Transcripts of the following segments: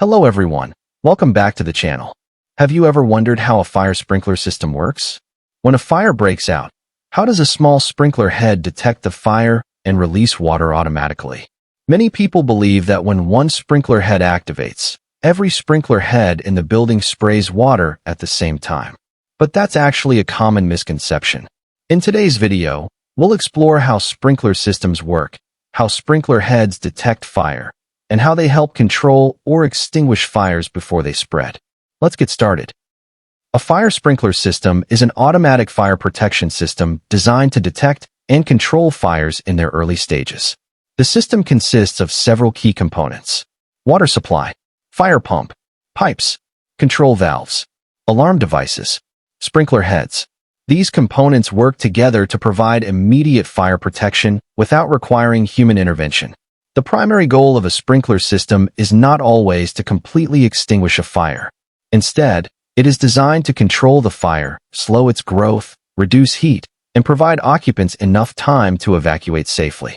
Hello everyone, welcome back to the channel. Have you ever wondered how a fire sprinkler system works? When a fire breaks out, how does a small sprinkler head detect the fire and release water automatically? Many people believe that when one sprinkler head activates, every sprinkler head in the building sprays water at the same time. But that's actually a common misconception. In today's video, we'll explore how sprinkler systems work, how sprinkler heads detect fire, and how they help control or extinguish fires before they spread. Let's get started. A fire sprinkler system is an automatic fire protection system designed to detect and control fires in their early stages. The system consists of several key components: water supply, fire pump, pipes, control valves, alarm devices, sprinkler heads. These components work together to provide immediate fire protection without requiring human intervention. The primary goal of a sprinkler system is not always to completely extinguish a fire. Instead, it is designed to control the fire, slow its growth, reduce heat, and provide occupants enough time to evacuate safely.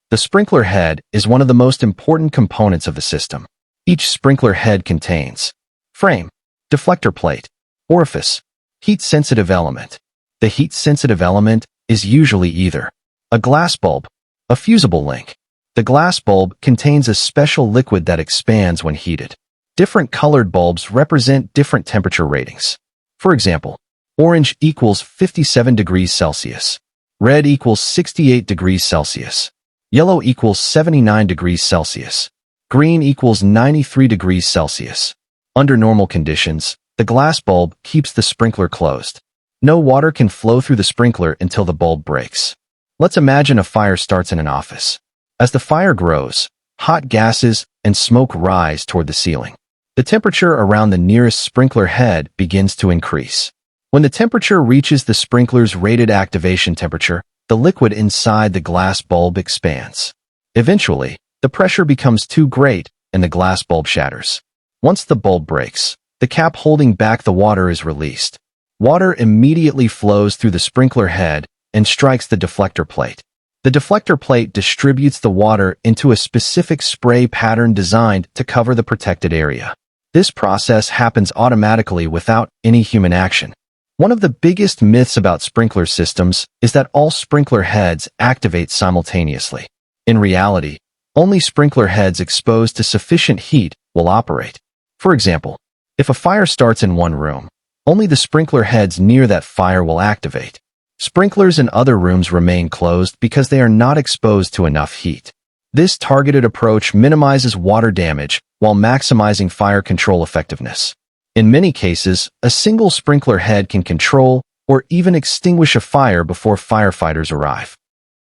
The sprinkler head is one of the most important components of the system. Each sprinkler head contains frame, deflector plate, orifice, heat-sensitive element. The heat-sensitive element is usually either a glass bulb, a fusible link. The glass bulb contains a special liquid that expands when heated. Different colored bulbs represent different temperature ratings. For example, orange equals 57 degrees Celsius, red equals 68 degrees Celsius, yellow equals 79 degrees Celsius, green equals 93 degrees Celsius. Under normal conditions, the glass bulb keeps the sprinkler closed. No water can flow through the sprinkler until the bulb breaks. Let's imagine a fire starts in an office. As the fire grows, hot gases and smoke rise toward the ceiling. The temperature around the nearest sprinkler head begins to increase. When the temperature reaches the sprinkler's rated activation temperature, the liquid inside the glass bulb expands. Eventually, the pressure becomes too great and the glass bulb shatters. Once the bulb breaks, the cap holding back the water is released. Water immediately flows through the sprinkler head and strikes the deflector plate. The deflector plate distributes the water into a specific spray pattern designed to cover the protected area. This process happens automatically without any human action. One of the biggest myths about sprinkler systems is that all sprinkler heads activate simultaneously. In reality, only sprinkler heads exposed to sufficient heat will operate. For example, if a fire starts in one room, only the sprinkler heads near that fire will activate. Sprinklers in other rooms remain closed because they are not exposed to enough heat. This targeted approach minimizes water damage while maximizing fire control effectiveness. In many cases, a single sprinkler head can control or even extinguish a fire before firefighters arrive.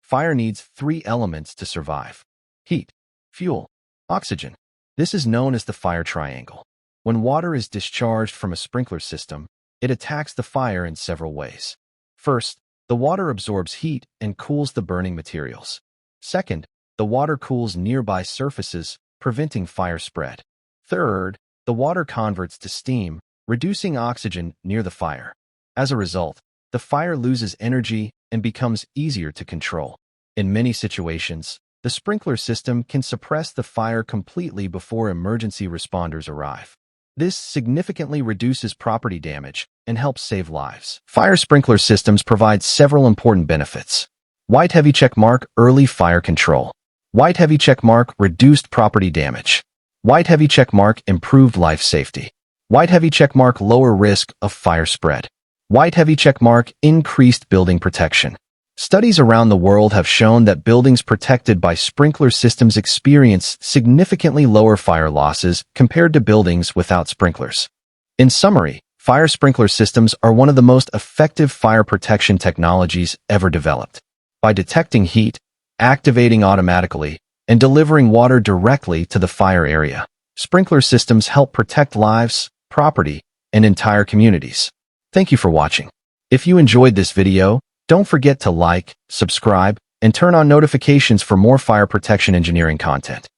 Fire needs three elements to survive: heat, fuel, oxygen. This is known as the fire triangle. When water is discharged from a sprinkler system, it attacks the fire in several ways. First, the water absorbs heat and cools the burning materials. Second, the water cools nearby surfaces, preventing fire spread. Third, the water converts to steam, reducing oxygen near the fire. As a result, the fire loses energy and becomes easier to control. In many situations, the sprinkler system can suppress the fire completely before emergency responders arrive. This significantly reduces property damage and helps save lives. Fire sprinkler systems provide several important benefits. White heavy check mark: early fire control. White heavy check mark: reduced property damage. White heavy check mark: improved life safety. White heavy check mark: lower risk of fire spread. White heavy check mark: increased building protection. Studies around the world have shown that buildings protected by sprinkler systems experience significantly lower fire losses compared to buildings without sprinklers. In summary, fire sprinkler systems are one of the most effective fire protection technologies ever developed. By detecting heat, activating automatically, and delivering water directly to the fire area, sprinkler systems help protect lives, property, and entire communities. Thank you for watching. If you enjoyed this video, don't forget to like, subscribe, and turn on notifications for more fire protection engineering content.